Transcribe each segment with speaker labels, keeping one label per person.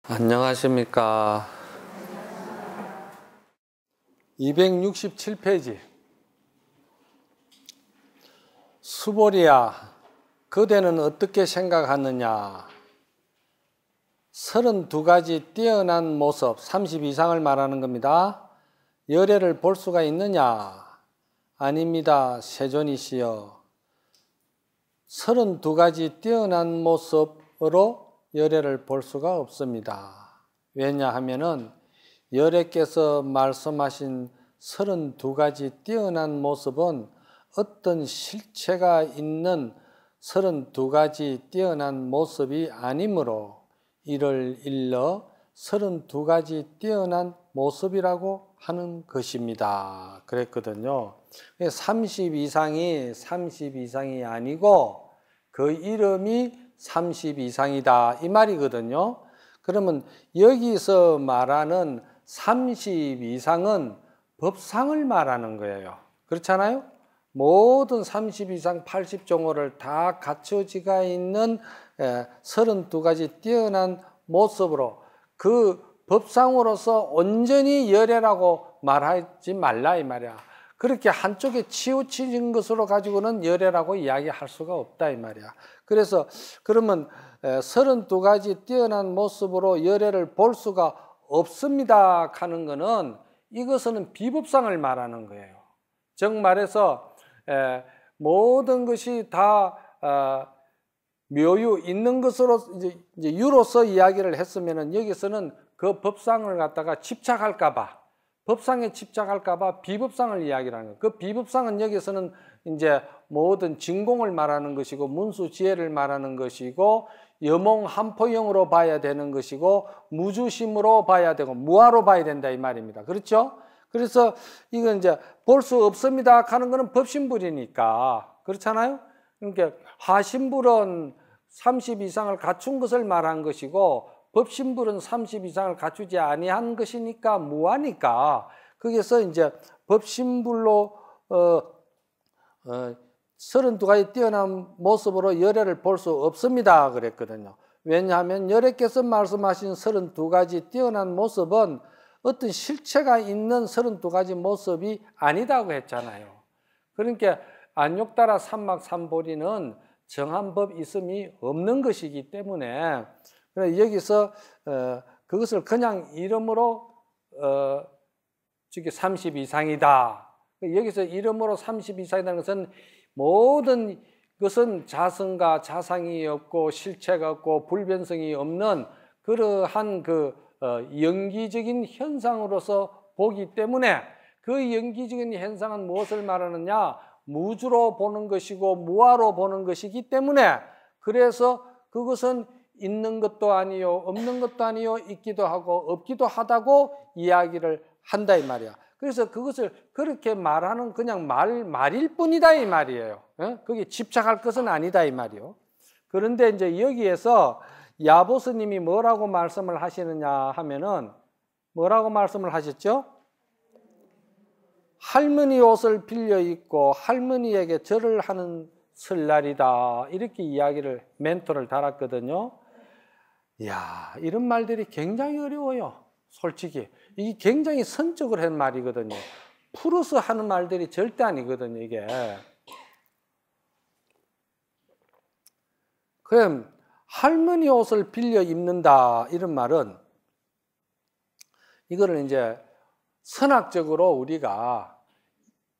Speaker 1: 안녕하십니까. 267페이지. 수보리야, 그대는 어떻게 생각하느냐? 32가지 뛰어난 모습, 30 이상을 말하는 겁니다. 열애를 볼 수가 있느냐? 아닙니다, 세존이시여. 32가지 뛰어난 모습으로 열애를 볼 수가 없습니다. 왜냐하면은 열애께서 말씀하신 32가지 뛰어난 모습은 어떤 실체가 있는 32가지 뛰어난 모습이 아니므로 이를 일러 32가지 뛰어난 모습이라고 하는 것입니다. 그랬거든요. 30 이상이 아니고 그 이름이 30 이상이다 이 말이거든요. 그러면 여기서 말하는 30 이상은 법상을 말하는 거예요. 그렇잖아요? 모든 30 이상 80종호를 다 갖춰지가 있는 32가지 뛰어난 모습으로 그 법상으로서 온전히 열애라고 말하지 말라 이 말이야. 그렇게 한쪽에 치우쳐진 것으로 가지고는 열애라고 이야기할 수가 없다 이 말이야. 그래서 그러면 32가지 뛰어난 모습으로 열애를 볼 수가 없습니다 하는 것은 이것은 비법상을 말하는 거예요. 즉 말해서 모든 것이 다 묘유 있는 것으로 이제 유로서 이야기를 했으면은 여기서는 그 법상을 갖다가 집착할까봐, 법상에 집착할까봐 비법상을 이야기하는 거예요. 그 비법상은 여기서는 이제 모든 진공을 말하는 것이고 문수지혜를 말하는 것이고 여몽한포형으로 봐야 되는 것이고 무주심으로 봐야 되고 무아로 봐야 된다 이 말입니다. 그렇죠? 그래서 이건 이제 볼 수 없습니다 하는 거는 법신불이니까 그렇잖아요. 그러니까 하신불은 30 이상을 갖춘 것을 말한 것이고 법신불은 30 이상을 갖추지 아니한 것이니까 무아니까 거기서 이제 법신불로 32가지 뛰어난 모습으로 열애를 볼 수 없습니다 그랬거든요. 왜냐하면 열애께서 말씀하신 32가지 뛰어난 모습은 어떤 실체가 있는 32가지 모습이 아니다고 했잖아요. 그러니까 안욕따라 삼막삼보리는 정한 법 있음이 없는 것이기 때문에 여기서 그것을 그냥 이름으로 30 이상이다. 여기서 이름으로 30 이상이라는 것은 모든 것은 자성과 자상이 없고 실체가 없고 불변성이 없는 그러한 그 연기적인 현상으로서 보기 때문에 그 연기적인 현상은 무엇을 말하느냐? 무주로 보는 것이고 무아로 보는 것이기 때문에 그래서 그것은 있는 것도 아니요 없는 것도 아니요 있기도 하고 없기도 하다고 이야기를 한다 이 말이야. 그래서 그것을 그렇게 말하는 그냥 말일 뿐이다 이 말이에요. 거기에 집착할 것은 아니다 이 말이요. 그런데 이제 여기에서 야보스님이 뭐라고 말씀을 하시느냐 하면은 뭐라고 말씀을 하셨죠? 할머니 옷을 빌려 입고 할머니에게 절을 하는 설날이다 이렇게 이야기를 멘토를 달았거든요. 이야, 이런 말들이 굉장히 어려워요. 솔직히 이게 굉장히 선적으로 한 말이거든요. 풀어서 하는 말들이 절대 아니거든요. 이게 그럼 할머니 옷을 빌려 입는다 이런 말은 이거를 이제 선학적으로 우리가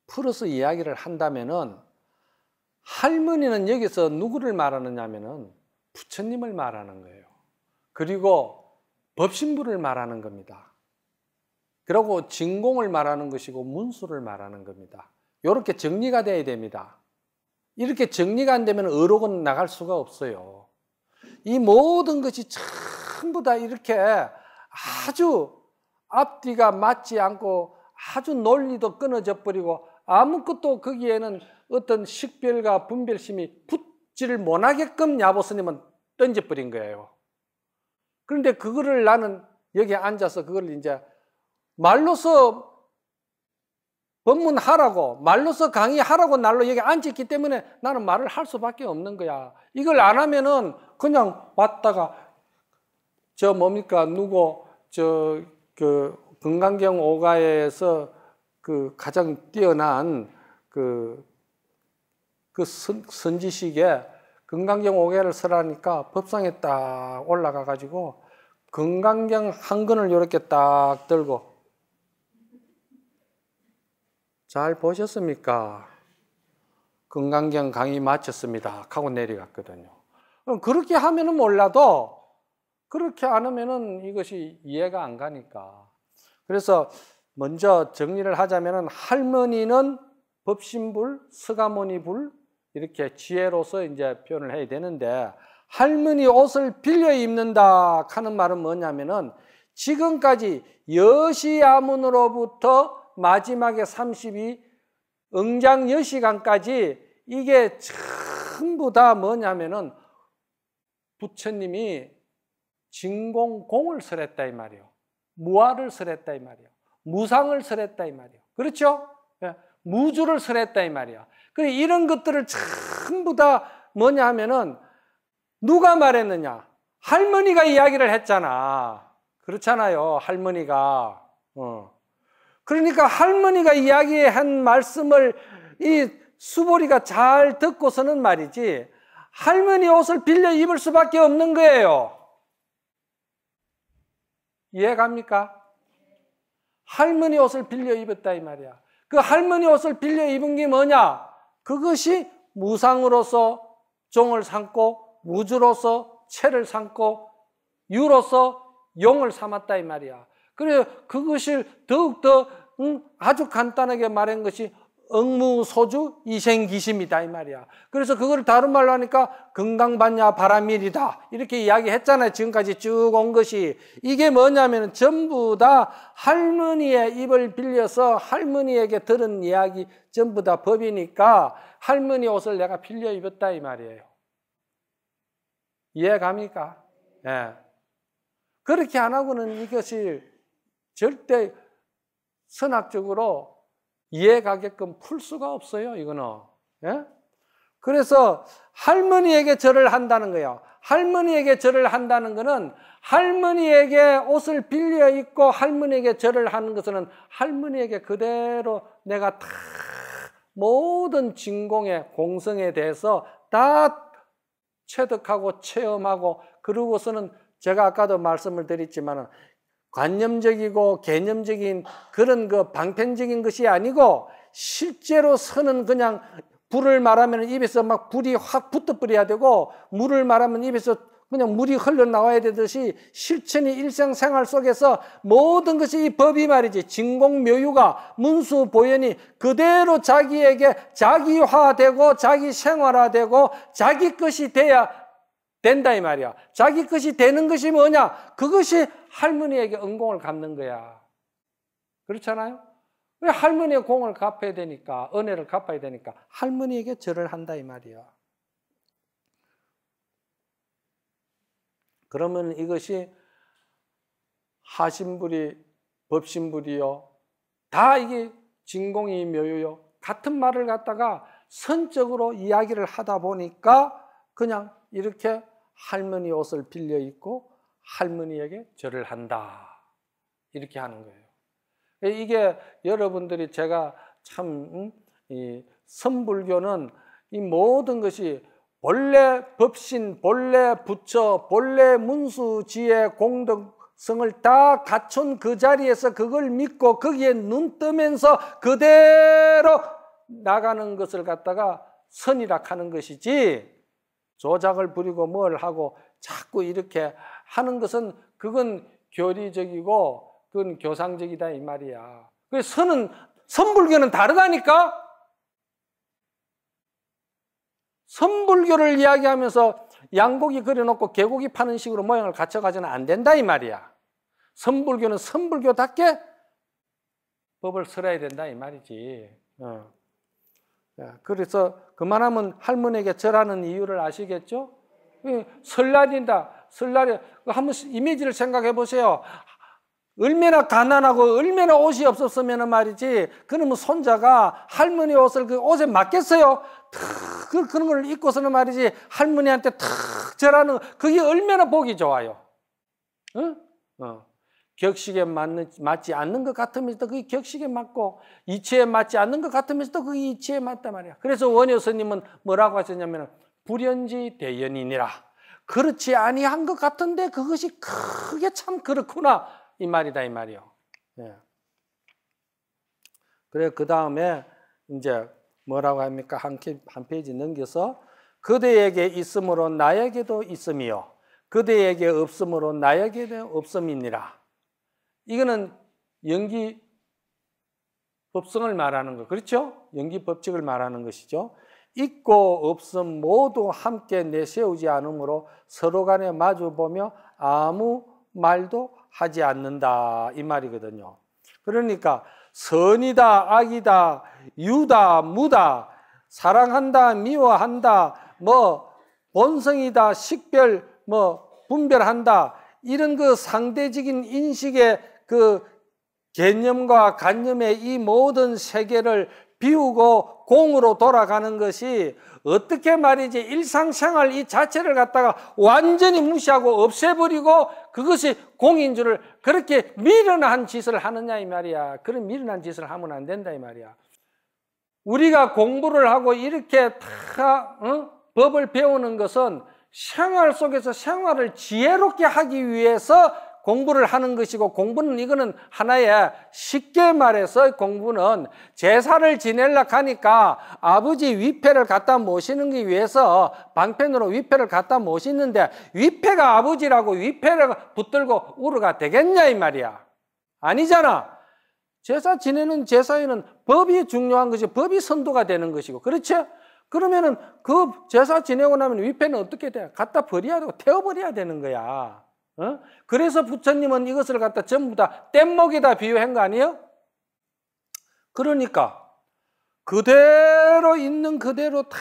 Speaker 1: 풀어서 이야기를 한다면은 할머니는 여기서 누구를 말하느냐면은 부처님을 말하는 거예요. 그리고 법신부를 말하는 겁니다. 그리고 진공을 말하는 것이고 문수를 말하는 겁니다. 이렇게 정리가 돼야 됩니다. 이렇게 정리가 안 되면 어록은 나갈 수가 없어요. 이 모든 것이 전부 다 이렇게 아주 앞뒤가 맞지 않고 아주 논리도 끊어져 버리고 아무것도 거기에는 어떤 식별과 분별심이 붙지를 못하게끔 야보스님은 던져버린 거예요. 그런데 그거를 나는 여기 앉아서 그걸 이제 말로서 법문하라고 말로서 강의하라고 날로 여기 앉았기 때문에 나는 말을 할 수밖에 없는 거야. 이걸 안 하면은 그냥 왔다가 저 뭡니까? 누구, 금강경 오가에서 가장 뛰어난 선지식에 금강경 오가를 쓰라니까 법상에 딱 올라가가지고 금강경 한 권을 이렇게 딱 들고 잘 보셨습니까? 금강경 강의 마쳤습니다 하고 내려갔거든요. 그럼 그렇게 하면은 몰라도 그렇게 안 하면은 이것이 이해가 안 가니까. 그래서 먼저 정리를 하자면은 할머니는 법신불, 서가모니불 이렇게 지혜로서 이제 표현을 해야 되는데, 할머니 옷을 빌려 입는다 하는 말은 뭐냐면은 지금까지 여시야문으로부터 마지막에 32 응장여시간까지 이게 전부 다 뭐냐면은 부처님이 진공공을 설했다 이 말이에요. 무아를 설했다 이 말이에요. 무상을 설했다 이 말이에요. 그렇죠? 무주를 설했다 이 말이야. 그래 이런 것들을 전부 다 뭐냐 하면은 누가 말했느냐? 할머니가 이야기를 했잖아. 그렇잖아요. 할머니가. 그러니까 할머니가 이야기한 말씀을 이 수보리가 잘 듣고서는 말이지, 할머니 옷을 빌려 입을 수밖에 없는 거예요. 이해갑니까? 할머니 옷을 빌려 입었다 이 말이야. 그 할머니 옷을 빌려 입은 게 뭐냐? 그것이 무상으로서 종을 삼고 무주로서 체를 삼고 유로서 용을 삼았다 이 말이야. 그래 그것을 더욱더 아주 간단하게 말한 것이 응무소주 이생기심이다 이 말이야. 그래서 그걸 다른 말로 하니까 건강반야 바라밀이다 이렇게 이야기했잖아요. 지금까지 쭉 온 것이 이게 뭐냐면 전부 다 할머니의 입을 빌려서 할머니에게 들은 이야기 전부 다 법이니까 할머니 옷을 내가 빌려 입었다 이 말이에요. 이해갑니까? 예. 그렇게 안 하고는 이것이 절대 선학적으로 이해가게끔 풀 수가 없어요, 이거는. 예? 그래서 할머니에게 절을 한다는 거예요. 할머니에게 절을 한다는 것은 할머니에게 옷을 빌려 입고 할머니에게 절을 하는 것은 할머니에게 그대로 내가 다 모든 진공의 공성에 대해서 다 체득하고 체험하고, 그러고서는 제가 아까도 말씀을 드렸지만 관념적이고 개념적인 그런 방편적인 것이 아니고 실제로 선은 그냥 불을 말하면 입에서 막 불이 확 붙어버려야 되고, 물을 말하면 입에서 그냥 물이 흘러나와야 되듯이 실천이 일상생활 속에서 모든 것이 이 법이 말이지 진공묘유가 문수보현이 그대로 자기에게 자기화되고 자기 생활화되고 자기 것이 돼야 된다 이 말이야. 자기 것이 되는 것이 뭐냐? 그것이 할머니에게 은공을 갚는 거야. 그렇잖아요? 왜 할머니의 공을 갚아야 되니까, 은혜를 갚아야 되니까 할머니에게 절을 한다 이 말이야. 그러면 이것이 하신불이 법신불이요, 다 이게 진공이 묘유요, 같은 말을 갖다가 선적으로 이야기를 하다 보니까 그냥 이렇게 할머니 옷을 빌려 입고 할머니에게 절을 한다 이렇게 하는 거예요. 이게 여러분들이 제가 참 이 선불교는 이 모든 것이 본래 법신, 본래 부처, 본래 문수, 지혜, 공덕성을 다 갖춘 그 자리에서 그걸 믿고 거기에 눈 뜨면서 그대로 나가는 것을 갖다가 선이라 하는 것이지, 조작을 부리고 뭘 하고 자꾸 이렇게 하는 것은 그건 교리적이고 그건 교상적이다 이 말이야. 그래서 선불교는 다르다니까? 선불교를 이야기하면서 양고기 그려놓고 개고기 파는 식으로 모양을 갖춰가지는 안 된다 이 말이야. 선불교는 선불교답게 법을 설해야 된다 이 말이지. 그래서 그만하면 할머니에게 절하는 이유를 아시겠죠? 설날이다. 설날에 한번 이미지를 생각해 보세요. 얼마나 가난하고 얼마나 옷이 없었으면 말이지, 그러면 손자가 할머니 옷을 그 옷에 맞겠어요? 그런 걸 입고서는 말이지 할머니한테 탁 절하는, 그게 얼마나 보기 좋아요. 격식에 맞지 않는 것 같으면서도 그게 격식에 맞고 이치에 맞지 않는 것 같으면서도 그게 이치에 맞단 말이야. 그래서 원효 스님은 뭐라고 하셨냐면 불연지 대연이니라. 그렇지 아니한 것 같은데 그것이 크게 참 그렇구나 이 말이다 이 말이요. 예. 그래 그 다음에 이제 뭐라고 합니까? 한 페이지 넘겨서 그대에게 있으므로 나에게도 있음이요 그대에게 없으므로 나에게도 없음이니라. 이거는 연기 법성을 말하는 거 그렇죠? 연기 법칙을 말하는 것이죠. 있고 없음 모두 함께 내세우지 않으므로 서로 간에 마주보며 아무 말도 하지 않는다 이 말이거든요. 그러니까 선이다 악이다 유다 무다 사랑한다 미워한다 뭐 본성이다 식별 뭐 분별한다 이런 그 상대적인 인식의 그 개념과 관념의 이 모든 세계를 비우고 공으로 돌아가는 것이 어떻게 말이지 일상생활 이 자체를 갖다가 완전히 무시하고 없애버리고 그것이 공인 줄을 그렇게 미련한 짓을 하느냐 이 말이야. 그런 미련한 짓을 하면 안 된다 이 말이야. 우리가 공부를 하고 이렇게 다 법을 배우는 것은 생활 속에서 생활을 지혜롭게 하기 위해서 공부를 하는 것이고 공부는 이거는 하나의 쉽게 말해서 공부는 제사를 지내려고 하니까 아버지 위패를 갖다 모시기 위해서 방편으로 위패를 갖다 모시는데 위패가 아버지라고 위패를 붙들고 울어가 되겠냐 이 말이야. 아니잖아. 제사 지내는 제사에는 법이 중요한 것이 법이 선도가 되는 것이고 그렇죠? 그러면은 그 제사 지내고 나면 위패는 어떻게 돼? 갖다 버려야 되고 태워버려야 되는 거야. 그래서 부처님은 이것을 갖다 전부 다 뗏목에다 비유한 거 아니에요? 그러니까 그대로 있는 그대로 다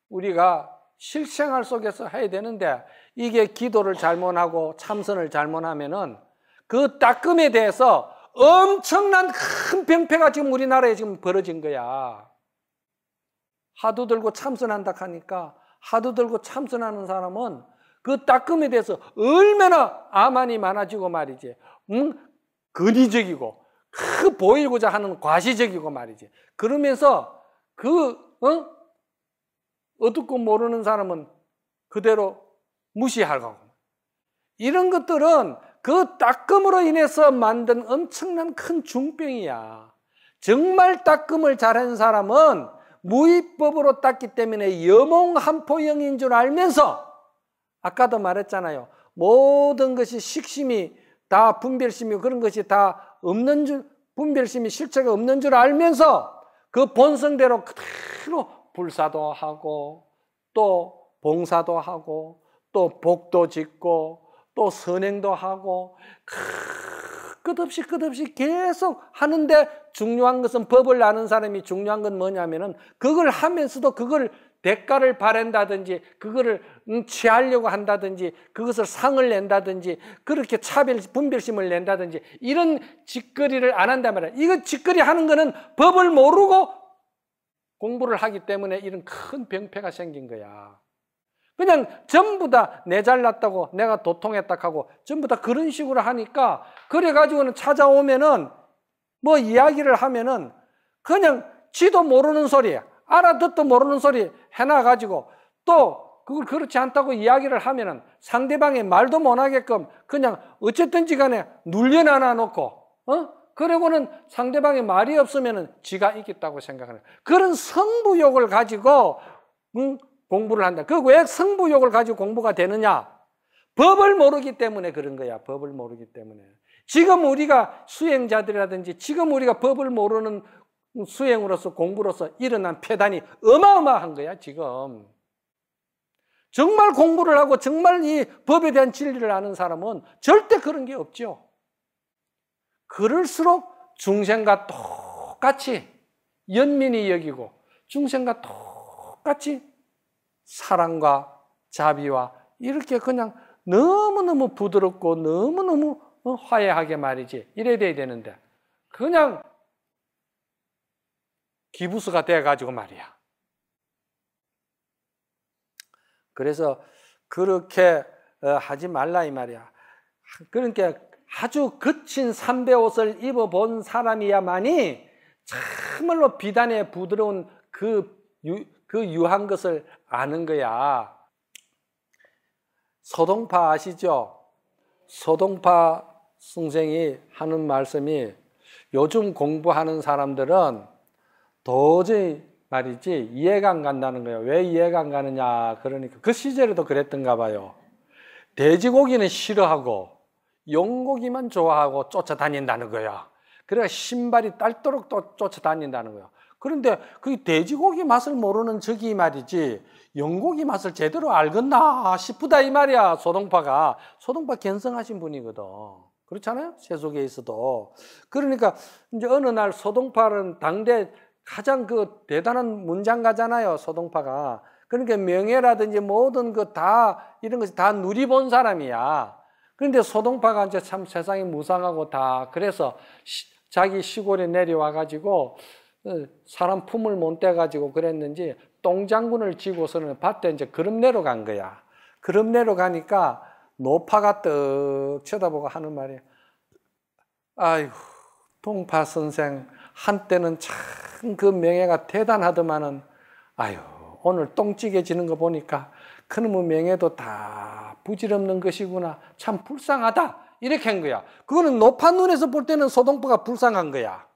Speaker 1: 우리가 실생활 속에서 해야 되는데 이게 기도를 잘못하고 참선을 잘못하면은 그 따끔에 대해서 엄청난 큰 병폐가 지금 우리나라에 지금 벌어진 거야. 하도 들고 참선한다 하니까 하도 들고 참선하는 사람은 그 따끔에 대해서 얼마나 아만이 많아지고 말이지. 근위적이고 보이고자 하는 과시적이고 말이지. 그러면서 어둡고 모르는 사람은 그대로 무시하고 이런 것들은 그 따끔으로 인해서 만든 엄청난 큰 중병이야. 정말 따끔을 잘한 사람은 무위법으로 땄기 때문에 여몽한포영인 줄 알면서 아까도 말했잖아요. 모든 것이 식심이 다 분별심이고 그런 것이 다 없는 줄 분별심이 실체가 없는 줄 알면서 그 본성대로 그대로 불사도 하고 또 봉사도 하고 또 복도 짓고 또 선행도 하고 끝없이 계속 하는데 중요한 것은 법을 아는 사람이 중요한 건 뭐냐면은 그걸 하면서도 그걸 대가를 바란다든지 그거를 취하려고 한다든지 그것을 상을 낸다든지 그렇게 차별 분별심을 낸다든지 이런 짓거리를 안 한단 말이야. 이거 짓거리 하는 거는 법을 모르고 공부를 하기 때문에 이런 큰 병폐가 생긴 거야. 그냥 전부 다 내 잘났다고 내가 도통했다 하고 전부 다 그런 식으로 하니까 그래가지고는 찾아오면은 뭐 이야기를 하면은 그냥 지도 모르는 소리야. 알아듣도 모르는 소리 해놔가지고 또 그걸 그렇지 않다고 이야기를 하면은 상대방이 말도 못하게끔 그냥 어쨌든지 간에 눌려놔 놓고 그러고는 상대방이 말이 없으면은 지가 이겼다고 생각하는 그런 승부욕을 가지고 공부를 한다. 그 왜 승부욕을 가지고 공부가 되느냐? 법을 모르기 때문에 그런 거야. 법을 모르기 때문에. 지금 우리가 수행자들이라든지 지금 우리가 법을 모르는 수행으로서 공부로서 일어난 폐단이 어마어마한 거야 지금. 정말 공부를 하고 정말 이 법에 대한 진리를 아는 사람은 절대 그런 게 없죠. 그럴수록 중생과 똑같이 연민이 여기고 중생과 똑같이 사랑과 자비와 이렇게 그냥 너무너무 부드럽고 너무너무 화해하게 말이지 이래야 되는데 그냥 기부수가 돼가지고 말이야. 그래서 그렇게 하지 말라 이 말이야. 그러니까 아주 거친 삼배 옷을 입어본 사람이야만이 참말로 비단의 부드러운 그 유한 것을 아는 거야. 소동파 아시죠? 소동파 선생이 하는 말씀이 요즘 공부하는 사람들은 도저히 말이지 이해가 안 간다는 거예요. 왜 이해가 안 가느냐 그러니까 그 시절에도 그랬던가 봐요. 돼지고기는 싫어하고 용고기만 좋아하고 쫓아다닌다는 거야. 그래서 신발이 딸도록 또 쫓아다닌다는 거야. 그런데 그 돼지고기 맛을 모르는 적이 말이지 용고기 맛을 제대로 알겠나 싶다 이 말이야. 소동파가. 소동파 견성하신 분이거든. 그렇잖아요. 세속에 있어도. 그러니까 이제 어느 날 소동파는 당대 가장 그 대단한 문장가잖아요. 소동파가. 그러니까 명예라든지 모든 그 다 이런 것이 다 누리본 사람이야. 그런데 소동파가 이제 참 세상이 무상하고 다 그래서 자기 시골에 내려와 가지고 사람 품을 못 대 가지고 그랬는지 똥장군을 지고서는 밭에 이제 그름내로 간 거야. 그름내로 가니까 노파가 떡 쳐다보고 하는 말이야. 아이고, 동파 선생 한때는 참 그 명예가 대단하더만은 아유 오늘 똥찌개 지는 거 보니까 그놈의 명예도 다 부질없는 것이구나. 참 불쌍하다. 이렇게 한 거야. 그거는 노파 눈에서 볼 때는 소동파가 불쌍한 거야.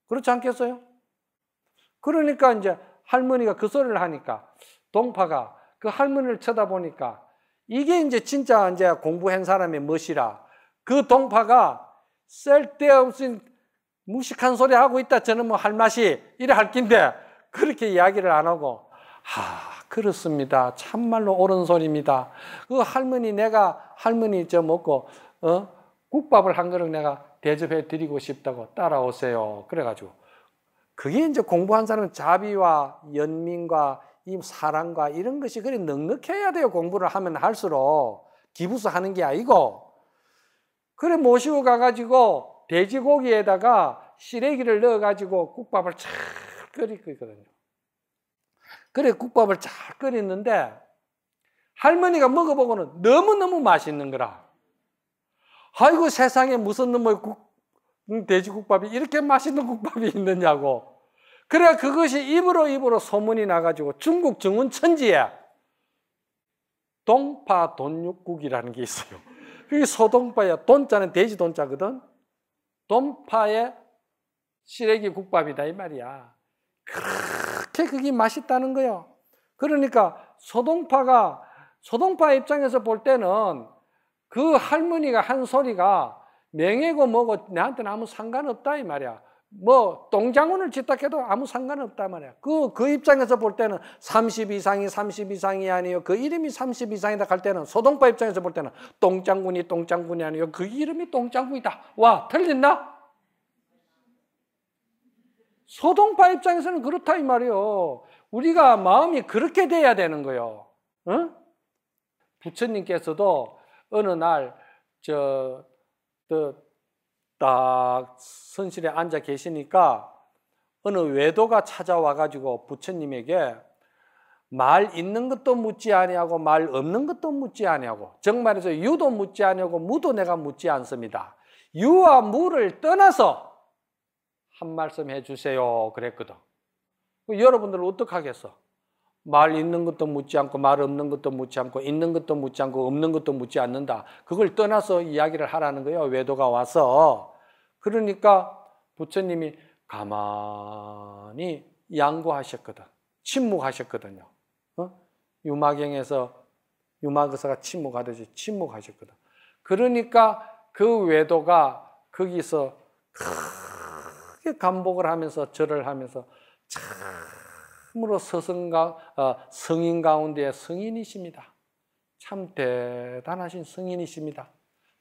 Speaker 1: 그렇지 않겠어요? 그러니까 이제 할머니가 그 소리를 하니까 동파가 그 할머니를 쳐다보니까 이게 이제 진짜 이제 공부한 사람의 멋이라. 그 동파가 쓸데없인 무식한 소리 하고 있다. 저는 뭐 할 맛이 이래 할 낀데 그렇게 이야기를 안 하고 그렇습니다. 참말로 옳은 소리입니다. 그 할머니 내가 할머니 저 먹고 국밥을 한 그릇 내가 대접해 드리고 싶다고 따라오세요. 그래가지고 그게 이제 공부한 사람은 자비와 연민과 이 사랑과 이런 것이 그리 넉넉해야 돼요. 공부를 하면 할수록 기부스 하는 게 아니고. 그래 모시고 가가지고 돼지고기에다가 시래기를 넣어가지고 국밥을 잘 끓이고 있거든요. 그래 국밥을 잘 끓였는데 할머니가 먹어보고는 너무너무 맛있는 거라. 아이고 세상에 무슨 놈의 돼지국밥이 이렇게 맛있는 국밥이 있느냐고. 그래 그것이 입으로 소문이 나가지고 중국 정운천지에 동파 돈육국이라는 게 있어요. 그게 소동파야. 돈자는 돼지 돈자거든. 동파의 시래기 국밥이다 이 말이야. 그렇게 그게 맛있다는 거예요. 그러니까 소동파 입장에서 볼 때는 그 할머니가 한 소리가 명예고 뭐고 내한테는 아무 상관없다 이 말이야. 뭐 똥장군을 짓다 해도 아무 상관없다 말이야. 그 입장에서 볼 때는 30 이상이 아니요. 그 이름이 30 이상이다 할 때는 소동파 입장에서 볼 때는 똥장군이 아니요. 그 이름이 똥장군이다. 와 틀렸나? 소동파 입장에서는 그렇다 이 말이요. 우리가 마음이 그렇게 돼야 되는 거요. 응? 부처님께서도 어느 날 딱 선실에 앉아 계시니까 어느 외도가 찾아와 가지고 부처님에게 말 있는 것도 묻지 아니하고 말 없는 것도 묻지 아니하고 정말해서 유도 묻지 아니하고 무도 내가 묻지 않습니다. 유와 무를 떠나서 한 말씀 해주세요 그랬거든. 여러분들 어떻게 하겠어? 말 있는 것도 묻지 않고 말 없는 것도 묻지 않고 있는 것도 묻지 않고 없는 것도 묻지 않는다. 그걸 떠나서 이야기를 하라는 거예요. 외도가 와서. 그러니까 부처님이 가만히 양보하셨거든. 침묵하셨거든요. 유마경에서 유마거사가 침묵하듯이 침묵하셨거든. 그러니까 그 외도가 거기서 크게 감복을 하면서 절을 하면서 참으로 성인 가운데 성인이십니다. 참 대단하신 성인이십니다.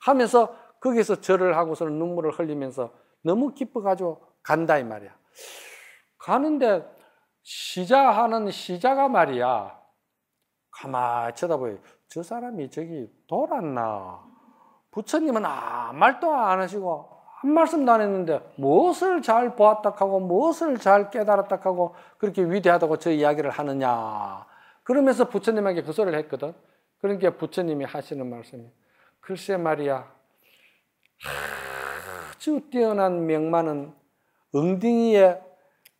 Speaker 1: 하면서 거기서 절을 하고서는 눈물을 흘리면서 너무 기뻐가지고 간다 이 말이야. 가는데 시자하는 시자가 말이야. 가만히 쳐다보여. 저 사람이 저기 돌았나? 부처님은 아무 말도 안 하시고 한 말씀도 안 했는데 무엇을 잘 보았다 하고 무엇을 잘 깨달았다 하고 그렇게 위대하다고 저 이야기를 하느냐. 그러면서 부처님에게 그 소리를 했거든. 그러니까 부처님이 하시는 말씀이 글쎄 말이야, 아주 뛰어난 명만은 엉덩이에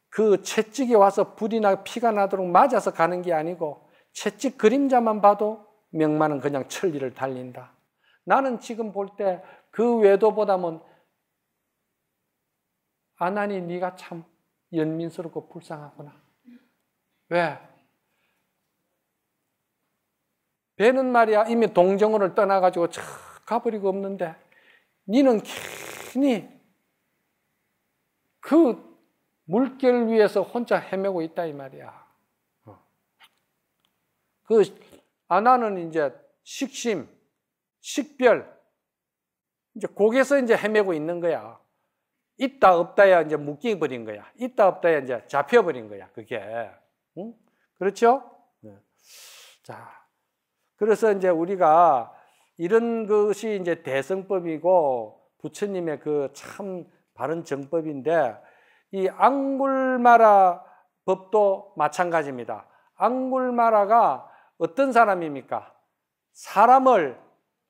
Speaker 1: 그 채찍이 와서 불이나 피가 나도록 맞아서 가는 게 아니고 채찍 그림자만 봐도 명만은 그냥 천리를 달린다. 나는 지금 볼 때 그 외도보다는 아나니 네가 참 연민스럽고 불쌍하구나. 왜? 배는 말이야 이미 동정원을 떠나가지고 참 가버리고 없는데 니는 괜히 그 물결 위에서 혼자 헤매고 있다 이 말이야. 그 아나는 이제 식심, 식별 이제 거기서 이제 헤매고 있는 거야. 있다 없다야 이제 묶여 버린 거야. 있다 없다야 이제 잡혀 버린 거야. 그게. 응? 그렇죠? 네. 자, 그래서 이제 우리가 이런 것이 이제 대성법이고 부처님의 그 참 바른 정법인데 이 앙굴마라 법도 마찬가지입니다. 앙굴마라가 어떤 사람입니까? 사람을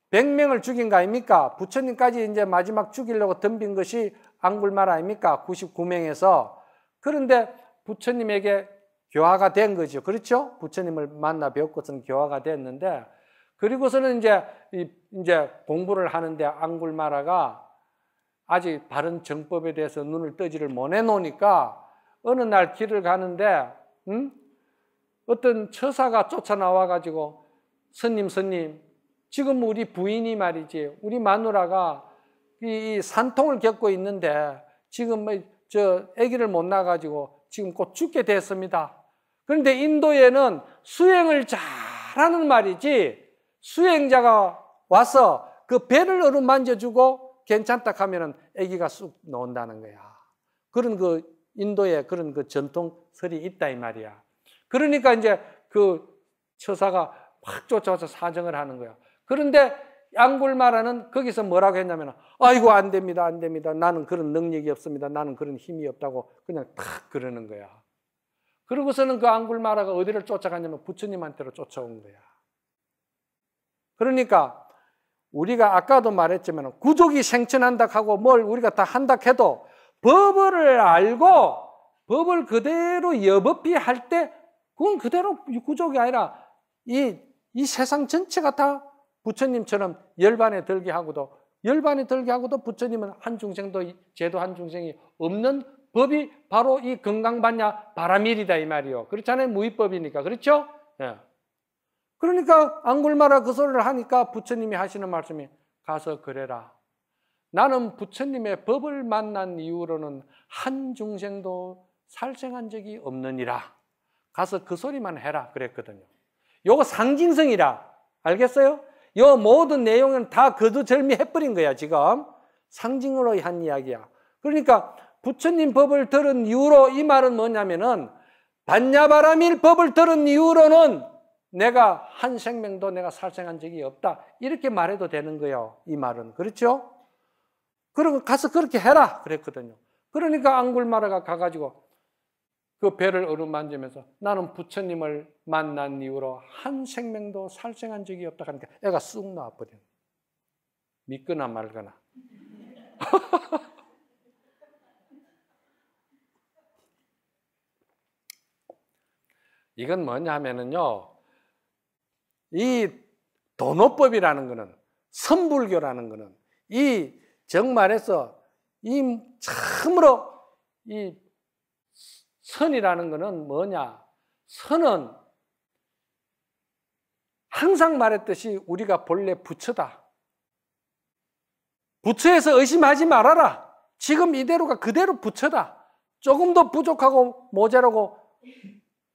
Speaker 1: 100명을 죽인 거 아닙니까? 부처님까지 이제 마지막 죽이려고 덤빈 것이 앙굴마라 아닙니까? 99명에서. 그런데 부처님에게 교화가 된 거죠. 그렇죠? 부처님을 만나 뵙고서는 교화가 됐는데, 그리고서는 이제 공부를 하는데 앙굴마라가 아직 바른 정법에 대해서 눈을 뜨지를 못해 놓으니까 어느 날 길을 가는데, 어떤 처사가 쫓아 나와가지고 스님, 지금 우리 부인이 말이지, 우리 마누라가 이 산통을 겪고 있는데 지금 저 아기를 못 낳아가지고 지금 곧 죽게 됐습니다. 그런데 인도에는 수행을 잘하는 말이지 수행자가 와서 그 배를 어루만져주고 괜찮다 하면은 아기가 쑥 나온다는 거야. 그런 그 인도에 그런 그 전통설이 있다 이 말이야. 그러니까 이제 그 처사가 확 쫓아와서 사정을 하는 거야. 그런데 앙굴마라는 거기서 뭐라고 했냐면, 아이고 안 됩니다. 나는 그런 능력이 없습니다. 나는 그런 힘이 없다고 그냥 탁 그러는 거야. 그러고서는 그 앙굴마라가 어디를 쫓아갔냐면 부처님한테로 쫓아온 거야. 그러니까 우리가 아까도 말했지만 구족이 생천한다 하고 뭘 우리가 다 한다 해도 법을 알고 법을 그대로 여법히 할 때 그건 그대로 구족이 아니라 이 세상 전체가 다 부처님처럼 열반에 들게 하고도 부처님은 한 중생도 제도 한 중생이 없는 법이 바로 이 건강반야 바라밀이다 이 말이요. 그렇잖아요. 무위법이니까. 그렇죠? 예. 그러니까 앙굴마라 그 소리를 하니까 부처님이 하시는 말씀이 가서 그래라. 나는 부처님의 법을 만난 이후로는 한 중생도 살생한 적이 없느니라. 가서 그 소리만 해라 그랬거든요. 요거 상징성이라. 알겠어요? 요 모든 내용은 다 거두절미해버린 거야 지금. 상징으로 한 이야기야. 그러니까 부처님 법을 들은 이후로 이 말은 뭐냐면은 반야바라밀 법을 들은 이후로는 내가 한 생명도 내가 살생한 적이 없다. 이렇게 말해도 되는 거예요. 이 말은. 그렇죠? 그럼 가서 그렇게 해라 그랬거든요. 그러니까 앙굴마라가 가가지고 그 배를 어루만지면서 나는 부처님을 만난 이후로 한 생명도 살생한 적이 없다 하니까 애가 쑥 나와버려. 믿거나 말거나. 이건 뭐냐면은요, 이 도노법이라는 거는, 선불교라는 거는, 이 정말해서 이 참으로 이 선이라는 거는 뭐냐? 선은 항상 말했듯이 우리가 본래 부처다. 부처에서 의심하지 말아라. 지금 이대로가 그대로 부처다. 조금도 부족하고 모자라고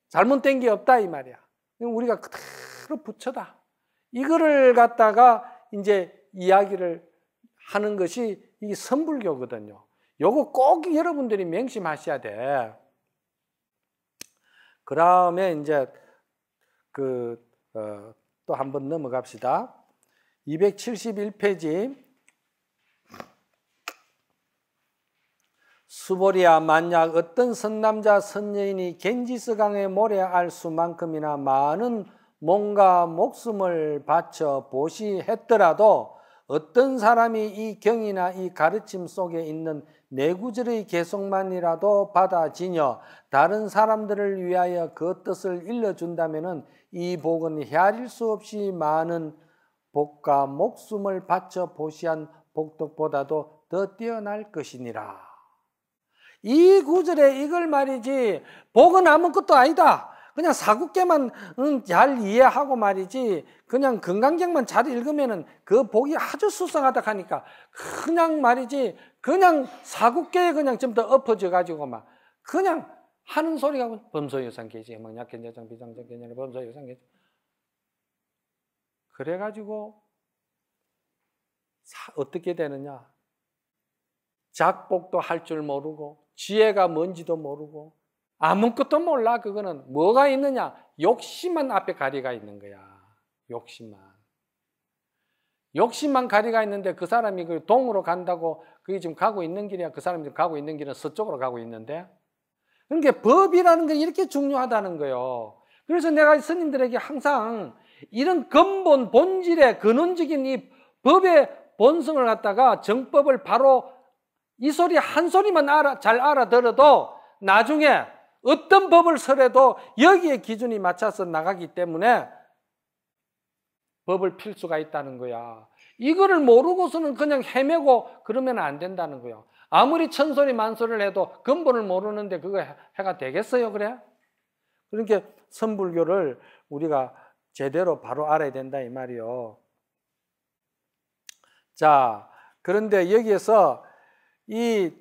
Speaker 1: 잘못된 게 없다 이 말이야. 우리가 그대로 부처다. 이거를 갖다가 이제 이야기를 하는 것이 이 선불교거든요. 요거 꼭 여러분들이 명심하셔야 돼. 그 다음에 이제 또 한번 넘어갑시다. 271페이지. 수보리야, 만약 어떤 선남자 선여인이 겐지스강의 모래 알 수만큼이나 많은 몸과 목숨을 바쳐 보시했더라도 어떤 사람이 이 경이나 이 가르침 속에 있는 내구절의 개성만이라도 받아지녀 다른 사람들을 위하여 그 뜻을 일러준다면 이 복은 헤아릴 수 없이 많은 복과 목숨을 바쳐 보시한 복덕보다도 더 뛰어날 것이니라. 이 구절에 이걸 말이지, 복은 아무것도 아니다. 그냥 사국계만 잘 이해하고 말이지, 그냥 건강경만 잘 읽으면은 그 복이 아주 수상하다 하니까 그냥 말이지, 그냥 사국계에 그냥 좀 더 엎어져 가지고 막 그냥 하는 소리가 범소유상계지, 막 약견재정 비상정견 범소유상계지. 그래가지고 어떻게 되느냐? 작복도 할 줄 모르고 지혜가 뭔지도 모르고 아무것도 몰라. 그거는 뭐가 있느냐? 욕심만 앞에 가리가 있는 거야. 욕심만 가리가 있는데 그 사람이 그 동으로 간다고 그게 지금 가고 있는 길이야. 그 사람이 가고 있는 길은 서쪽으로 가고 있는데. 그러니까 법이라는 게 이렇게 중요하다는 거예요. 그래서 내가 스님들에게 항상 이런 근본 본질의 근원적인 이 법의 본성을 갖다가 정법을 바로 이 소리 한 소리만 잘 알아들어도 나중에 어떤 법을 설해도 여기에 기준이 맞춰서 나가기 때문에 법을 필 수가 있다는 거야. 이거를 모르고서는 그냥 헤매고 그러면 안 된다는 거야. 아무리 천소리 만소리를 해도 근본을 모르는데 그거 해가 되겠어요? 그래? 그러니까 선불교를 우리가 제대로 바로 알아야 된다 이 말이요. 자, 그런데 여기에서 이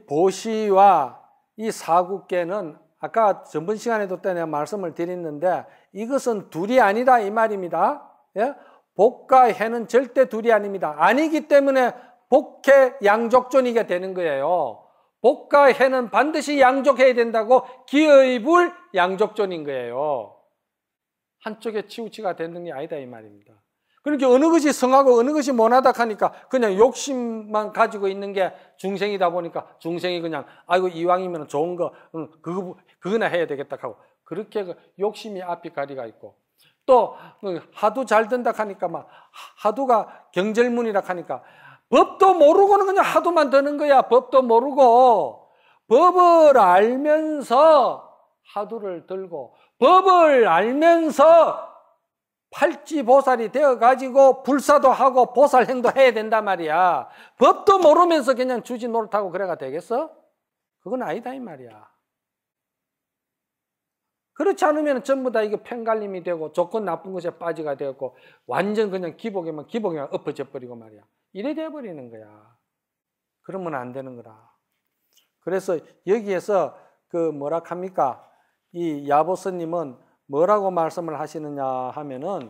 Speaker 1: 보시와 이 사국계는 아까 전번 시간에도 내가 말씀을 드렸는데 이것은 둘이 아니다 이 말입니다. 예? 복과 해는 절대 둘이 아닙니다. 아니기 때문에 복해 양족존이게 되는 거예요. 복과 해는 반드시 양족해야 된다고 기의불 양족존인 거예요. 한쪽에 치우치가 되는 게 아니다 이 말입니다. 그러니까 어느 것이 성하고 어느 것이 못하다 하니까 그냥 욕심만 가지고 있는 게 중생이다 보니까 중생이 그냥 아이고 이왕이면 좋은 거 그거나 해야 되겠다 하고 그렇게 욕심이 앞이 가리가 있고 또 하도 잘 된다 하니까 막 하도가 경절문이라 하니까 법도 모르고는 그냥 하도만 드는 거야. 법도 모르고 법을 알면서 하도를 들고 법을 알면서 팔찌보살이 되어가지고 불사도 하고 보살행도 해야 된단 말이야. 법도 모르면서 그냥 주지 노릇하고 그래가 되겠어? 그건 아니다 이 말이야. 그렇지 않으면 전부 다 이거 팽갈림이 되고 조건 나쁜 것에 빠지가 되고 완전 그냥 기복에만 엎어져 버리고 말이야. 이래 돼버리는 거야. 그러면 안 되는 거라. 그래서 여기에서 그 뭐라 합니까? 이 야보스님은 뭐라고 말씀을 하시느냐 하면은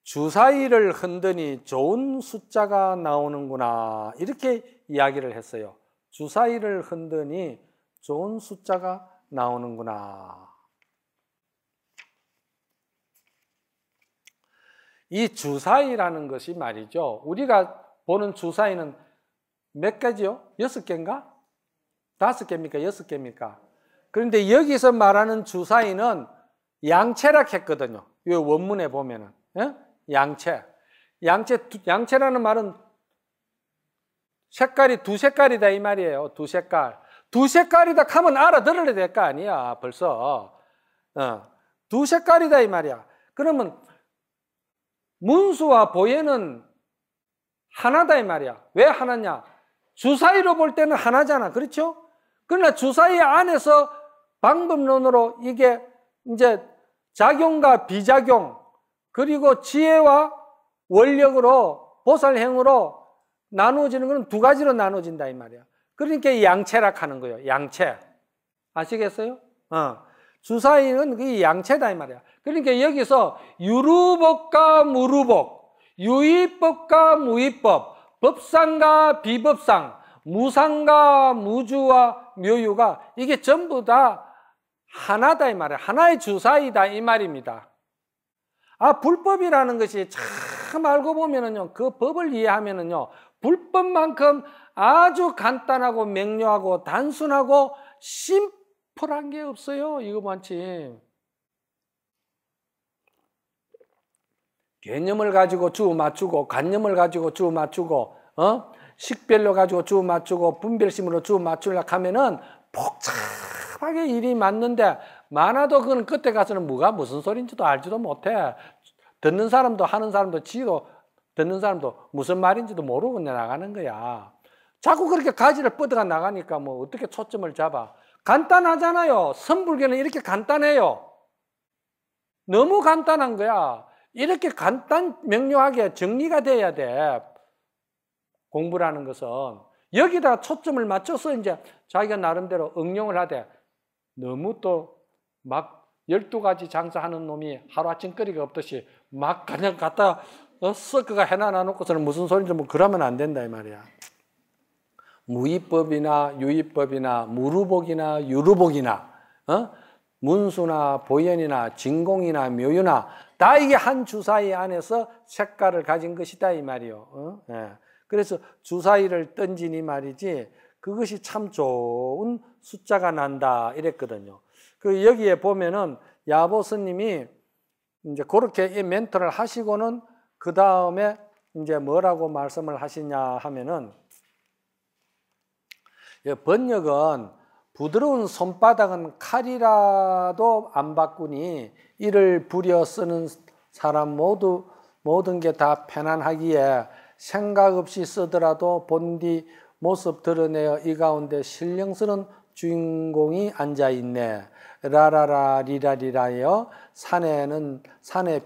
Speaker 1: 주사위를 흔드니 좋은 숫자가 나오는구나 이렇게 이야기를 했어요. 주사위를 흔드니 좋은 숫자가 나오는구나. 이 주사위라는 것이 말이죠. 우리가 보는 주사위는 몇 가지요? 6개인가? 5개입니까? 6개입니까? 그런데 여기서 말하는 주사위는 양채라 했거든요. 이 원문에 보면은. 예? 양채라는 말은 색깔이 두 색깔이다 이 말이에요. 두 색깔. 두 색깔이다 하면 알아들어야 될 거 아니야. 벌써. 두 색깔이다 이 말이야. 그러면 문수와 보예는 하나다 이 말이야. 왜 하나냐? 주사위로 볼 때는 하나잖아. 그렇죠? 그러나 주사위 안에서 방법론으로 이게 이제 작용과 비작용 그리고 지혜와 원력으로 보살행으로 나누어지는 것은 두 가지로 나누어진다 이 말이야. 그러니까 양채락 하는 거예요. 양채. 아시겠어요? 주사위는 이 양채다 이 말이야. 그러니까 여기서 유루법과 무루법, 유의법과 무의법, 법상과 비법상, 무상과 무주와 묘유가 이게 전부 다 하나다 이 말이야. 하나의 주사위다 이 말입니다. 불법이라는 것이 참 알고 보면은요, 그 법을 이해하면은요, 불법만큼 아주 간단하고 명료하고 단순하고 심플한 게 없어요. 이거 많지. 개념을 가지고 주 맞추고, 관념을 가지고 주 맞추고, 식별로 가지고 주 맞추고, 분별심으로 주 맞추려고 하면은 복잡하게 일이 맞는데, 많아도 그건 그때 가서는 뭐가 무슨 소리인지도 알지도 못해. 듣는 사람도 하는 사람도 지도 듣는 사람도 무슨 말인지도 모르고 나가는 거야. 자꾸 그렇게 가지를 뻗어가 나가니까 뭐 어떻게 초점을 잡아. 간단하잖아요. 선불교는 이렇게 간단해요. 너무 간단한 거야. 이렇게 명료하게 정리가 돼야 돼. 공부라는 것은. 여기다가 초점을 맞춰서 이제 자기가 나름대로 응용을 하되, 너무 또 막 12가지 장사하는 놈이 하루아침거리가 없듯이 막 그냥 갖다 섞어가 해놔 놓고서는 무슨 소리인지 뭐 그러면 안 된다 이 말이야. 무위법이나 유위법이나 무루복이나 유루복이나 문수나 보현이나 진공이나 묘유나 다 이게 한 주사위 안에서 색깔을 가진 것이다 이 말이요. 예. 그래서 주사위를 던지니 말이지 그것이 참 좋은 숫자가 난다 이랬거든요. 그 여기에 보면은 야보 스님이 이제 그렇게 이 멘트를 하시고는 그 다음에 이제 뭐라고 말씀을 하시냐 하면은, 번역은 부드러운 손바닥은 칼이라도 안 바꾸니 이를 부려 쓰는 사람 모든 게 다 편안하기에 생각 없이 쓰더라도 본디 모습 드러내어 이 가운데 신령스러운 주인공이 앉아있네. 라라라 리라리라여 산에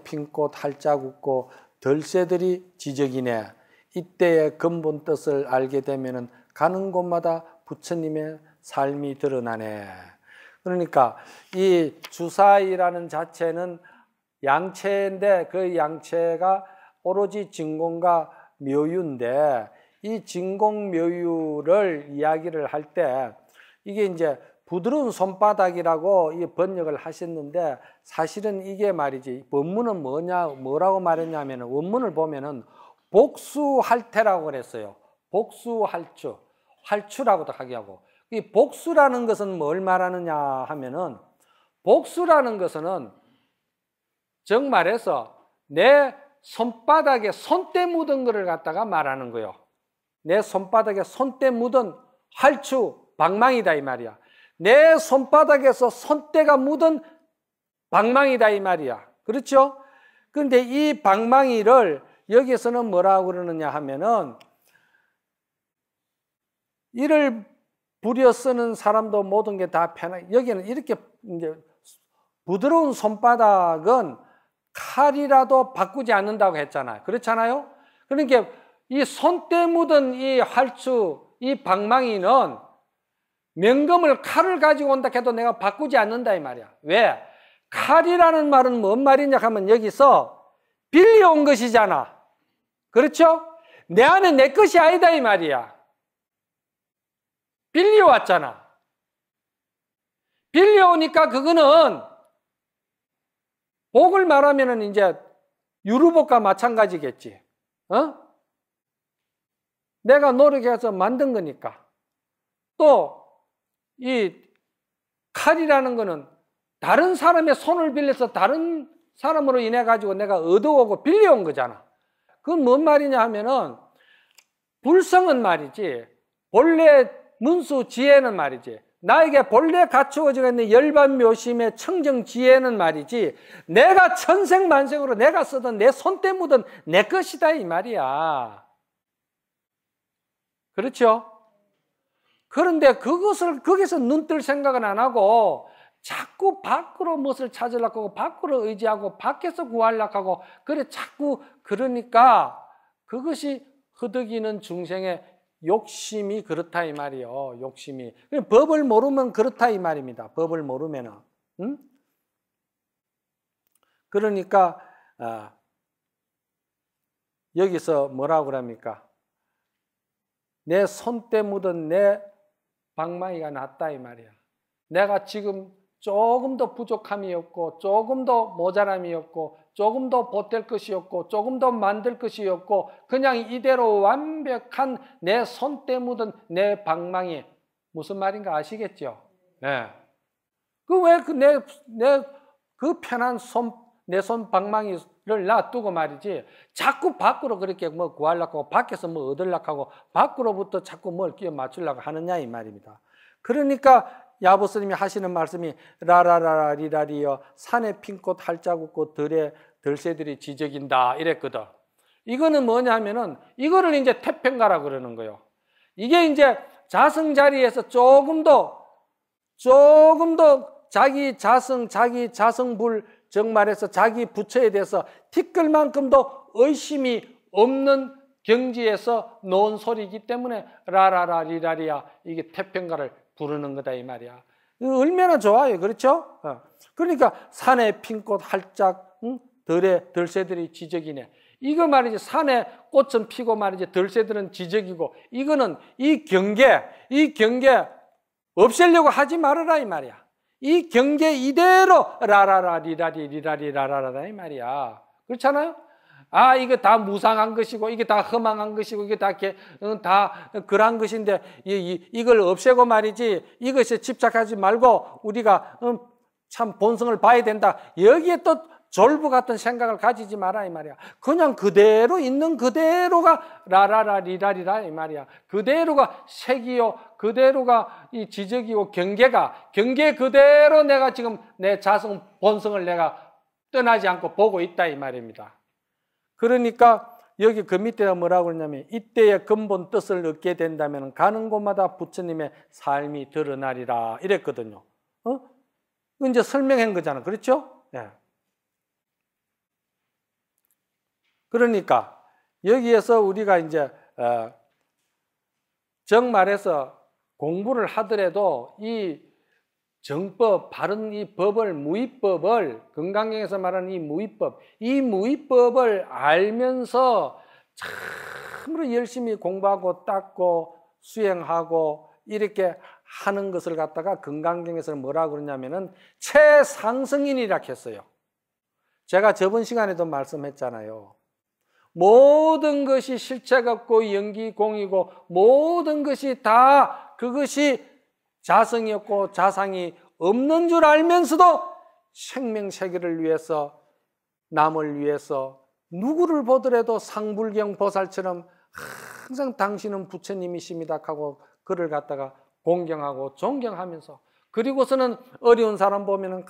Speaker 1: 핀 꽃 활짝 웃고 들새들이 지적이네. 이때의 근본 뜻을 알게 되면은 가는 곳마다 부처님의 삶이 드러나네. 그러니까 이 주사위라는 자체는 양체인데 그 양체가 오로지 진공과 묘유인데, 이 진공 묘유를 이야기를 할 때 이게 이제 부드러운 손바닥이라고 이 번역을 하셨는데, 사실은 이게 말이지 본문은 뭐라고 말했냐면, 원문을 보면은 복수할태라고 그랬어요. 복수할추, 활추라고도 하게 하고, 이 복수라는 것은 뭘 말하느냐 하면은, 복수라는 것은 정말해서 내 손바닥에 손때 묻은 거를 갖다가 말하는 거예요. 내 손바닥에 손때 묻은 활추, 방망이다 이 말이야. 내 손바닥에서 손때가 묻은 방망이다 이 말이야. 그렇죠? 그런데 이 방망이를 여기서는 뭐라고 그러느냐 하면은, 이를 부려 쓰는 사람도 모든 게 다 편하게, 여기는 이렇게 이제 부드러운 손바닥은 칼이라도 바꾸지 않는다고 했잖아요. 그렇잖아요? 그러니까 이 손때 묻은 이 활추, 이 방망이는 명금을 칼을 가지고 온다 해도 내가 바꾸지 않는다 이 말이야. 왜? 칼이라는 말은 뭔 말이냐 하면 여기서 빌려온 것이잖아. 그렇죠? 내 안에 내 것이 아니다 이 말이야. 빌려왔잖아. 빌려오니까 그거는 복을 말하면은 이제 유루복과 마찬가지겠지. 내가 노력해서 만든 거니까. 또 이 칼이라는 거는 다른 사람의 손을 빌려서 다른 사람으로 인해 가지고 내가 얻어오고 빌려온 거잖아. 그건 뭔 말이냐 하면은, 불성은 말이지, 본래 문수 지혜는 말이지, 나에게 본래 갖추어져 있는 열반묘심의 청정지혜는 말이지, 내가 천생만생으로 내가 쓰던 내 손때 묻은 내 것이다 이 말이야. 그렇죠? 그런데 그것을 거기서 눈뜰 생각은 안 하고 자꾸 밖으로 무엇을 찾으려고 하고 밖으로 의지하고 밖에서 구하려고 하고, 그래 자꾸 그러니까 그것이 허덕이는 중생의 욕심이 그렇다 이 말이요. 욕심이. 법을 모르면 그렇다 이 말입니다. 법을 모르면은. 그러니까 여기서 뭐라고 그럽니까? 내 손때 묻은 내 방망이가 낫다 이 말이야. 내가 지금 조금 더 부족함이 없고, 조금 더 모자람이 없고, 조금 더 보탤 것이 없고, 조금 더 만들 것이 없고, 그냥 이대로 완벽한 내 손때 묻은 내 방망이. 무슨 말인가 아시겠죠? 네. 그 편한 내 손 방망이를 놔두고 말이지. 자꾸 밖으로 그렇게 뭐 구하려고 하고, 밖에서 뭐 얻으려고 하고, 밖으로부터 자꾸 뭘 끼워 맞추려고 하느냐, 이 말입니다. 그러니까 야보스님이 하시는 말씀이 라라라라 리라리여 산에 핀꽃 할자국꽃 들에 들새들이 지저긴다 이랬거든. 이거는 뭐냐 하면은 이거를 이제 태평가라 그러는 거예요. 이게 이제 자성 자리에서 조금 더 자기 자성불 정말해서 자기 부처에 대해서 티끌만큼도 의심이 없는 경지에서 놓은 소리이기 때문에 라라라 리라리야 이게 태평가를 부르는 거다 이 말이야. 얼마나 좋아요, 그렇죠? 그러니까 산에 핀꽃 활짝 들에 들새들이 지저기네. 이거 말이지 산에 꽃은 피고 말이지 들새들은 지저기고 이거는 이 경계 없애려고 하지 말아라 이 말이야. 이 경계 이대로 라라라 리라리 리라리 라라라 이 말이야. 그렇잖아요? 아, 이거 다 무상한 것이고 이게 다 허망한 것이고 이게 다 그러한 것인데 이걸 없애고 말이지 이것에 집착하지 말고 우리가 참 본성을 봐야 된다. 여기에 또 졸부 같은 생각을 가지지 마라 이 말이야. 그냥 그대로 있는 그대로가 라라라 리라리라 이 말이야. 그대로가 색이요, 그대로가 이 지적이고 경계 그대로 내가 지금 내 자성 본성을 내가 떠나지 않고 보고 있다 이 말입니다. 그러니까 여기 그 밑에 뭐라고 그러냐면 이때의 근본 뜻을 얻게 된다면 가는 곳마다 부처님의 삶이 드러나리라 이랬거든요. 이제 설명한 거잖아, 그렇죠? 네. 그러니까 여기에서 우리가 이제 정말해서 공부를 하더라도 이 정법, 바른 이 법을, 무위법을, 건강경에서 말하는 이 무위법을 알면서 참으로 열심히 공부하고 닦고 수행하고 이렇게 하는 것을 갖다가 건강경에서는 뭐라고 그러냐면은 최상승인이라 했어요. 제가 저번 시간에도 말씀했잖아요. 모든 것이 실체가 없고 연기공이고 모든 것이 다 그것이 자성이었고 자상이 없는 줄 알면서도 생명세계를 위해서 남을 위해서 누구를 보더라도 상불경 보살처럼 항상 당신은 부처님이십니다 하고 그를 갖다가 공경하고 존경하면서 그리고서는 어려운 사람 보면은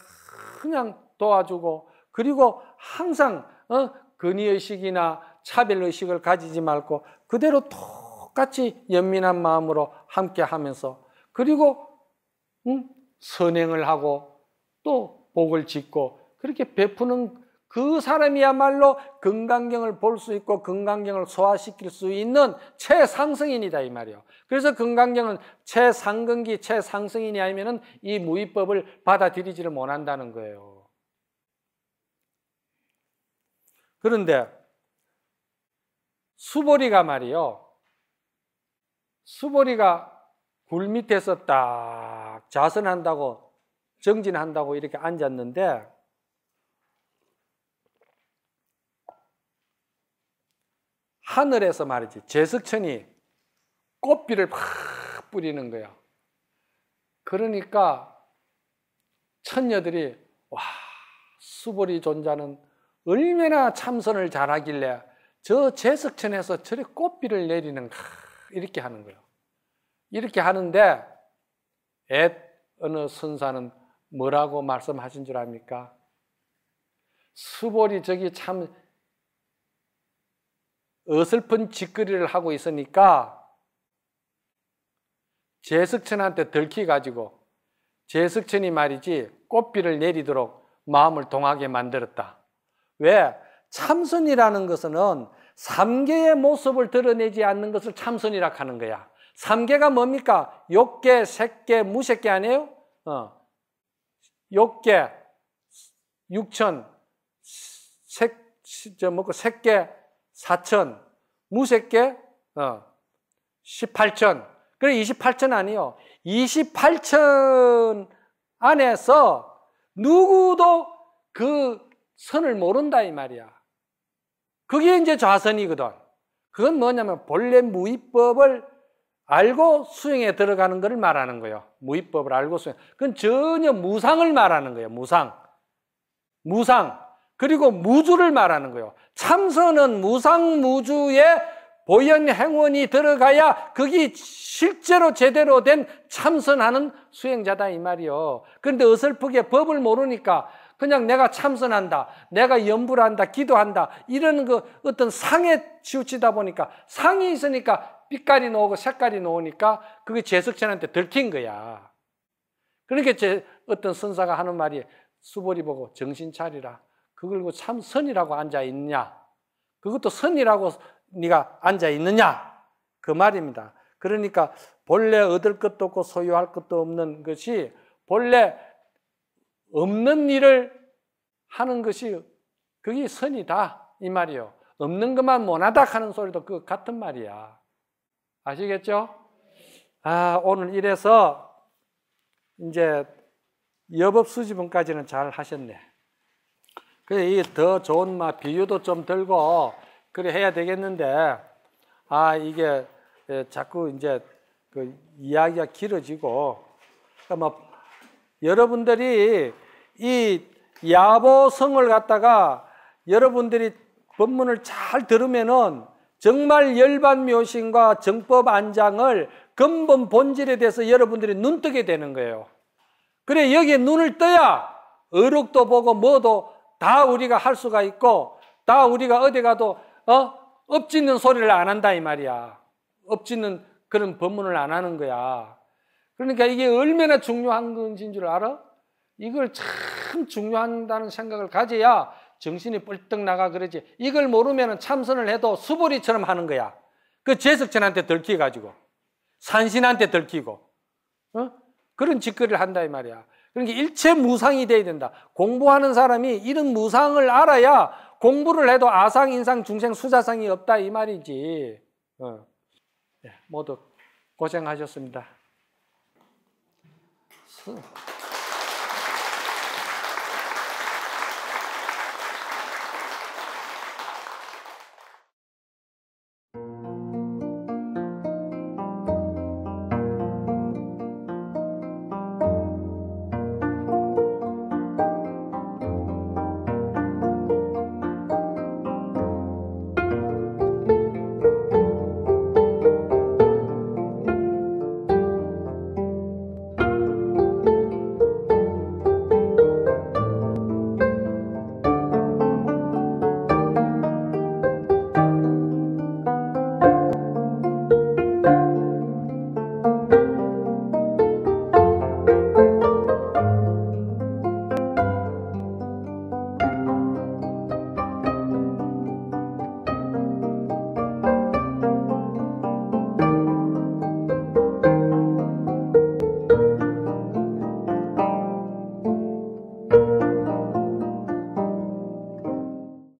Speaker 1: 그냥 도와주고 그리고 항상 근위의식이나 차별의식을 가지지 말고 그대로 똑같이 연민한 마음으로 함께 하면서 그리고 선행을 하고 또 복을 짓고 그렇게 베푸는 그 사람이야말로 건강경을 볼 수 있고 건강경을 소화시킬 수 있는 최상승인이다 이 말이에요. 그래서 건강경은 최상근기, 최상승인이 아니면 이 무위법을 받아들이지를 못한다는 거예요. 그런데 수보리가 말이요. 수보리가 굴 밑에서 딱 자선한다고 정진한다고 이렇게 앉았는데 하늘에서 말이지 제석천이 꽃비를 팍 뿌리는 거야. 그러니까 천녀들이 와 수보리 존자는 얼마나 참선을 잘하길래 저 제석천에서 저리 꽃비를 내리는가 이렇게 하는 거예요. 이렇게 하는데 어느 선사는 뭐라고 말씀하신 줄 압니까? 수보리 저기 참 어설픈 짓거리를 하고 있으니까 제석천한테 들키가지고 제석천이 말이지 꽃비를 내리도록 마음을 동하게 만들었다. 왜? 참선이라는 것은 3개의 모습을 드러내지 않는 것을 참선이라 하는 거야. 3개가 뭡니까? 욕계, 색계, 무색계 아니에요? 욕계, 육천, 색계, 사천, 무색계, 18천. 그래 28천 아니요. 28천 안에서 누구도 그 선을 모른다 이 말이야. 그게 이제 좌선이거든. 그건 뭐냐면 본래 무위법을 알고 수행에 들어가는 것을 말하는 거예요. 무위법을 알고 수행. 그건 전혀 무상을 말하는 거예요. 무상. 그리고 무주를 말하는 거예요. 참선은 무상무주의 보현 행원이 들어가야 그게 실제로 제대로 된 참선하는 수행자다 이 말이요. 그런데 어설프게 법을 모르니까 그냥 내가 참선한다, 내가 염불 한다, 기도한다 이런 그 어떤 상에 치우치다 보니까 상이 있으니까 빛깔이 나오고 색깔이 나오니까 그게 제석천한테 들킨 거야. 그러니까 어떤 선사가 하는 말이 수보리 보고 정신 차리라. 그걸 참 선이라고 앉아 있느냐? 그것도 선이라고 네가 앉아 있느냐? 그 말입니다. 그러니까 본래 얻을 것도 없고 소유할 것도 없는 것이 본래 없는 일을 하는 것이 그게 선이다 이 말이요. 없는 것만 못하다 하는 소리도 그 같은 말이야. 아시겠죠? 오늘 이래서 이제 여법 수지분까지는 잘 하셨네. 그래 이게 더 좋은 비유도 좀 들고 그래 해야 되겠는데 이게 자꾸 이제 그 이야기가 길어지고 그러니까 여러분들이 이 야보성을 갖다가 여러분들이 법문을 잘 들으면은 정말 열반묘신과 정법안장을 근본 본질에 대해서 여러분들이 눈뜨게 되는 거예요. 그래 여기에 눈을 떠야 어록도 보고 뭐도 다 우리가 할 수가 있고 다 우리가 어디 가도 엎짓는 소리를 안 한다 이 말이야. 엎짓는 그런 법문을 안 하는 거야. 그러니까 이게 얼마나 중요한 것인 줄 알아? 이걸 참 중요하다는 생각을 가져야 정신이 뿔떡 나가 그러지. 이걸 모르면 참선을 해도 수보리처럼 하는 거야. 그 제석천한테 들키가지고 산신한테 들키고 그런 짓거리를 한다 이 말이야. 그러니까 일체 무상이 돼야 된다. 공부하는 사람이 이런 무상을 알아야 공부를 해도 아상, 인상, 중생, 수자상이 없다 이 말이지. 모두 고생하셨습니다.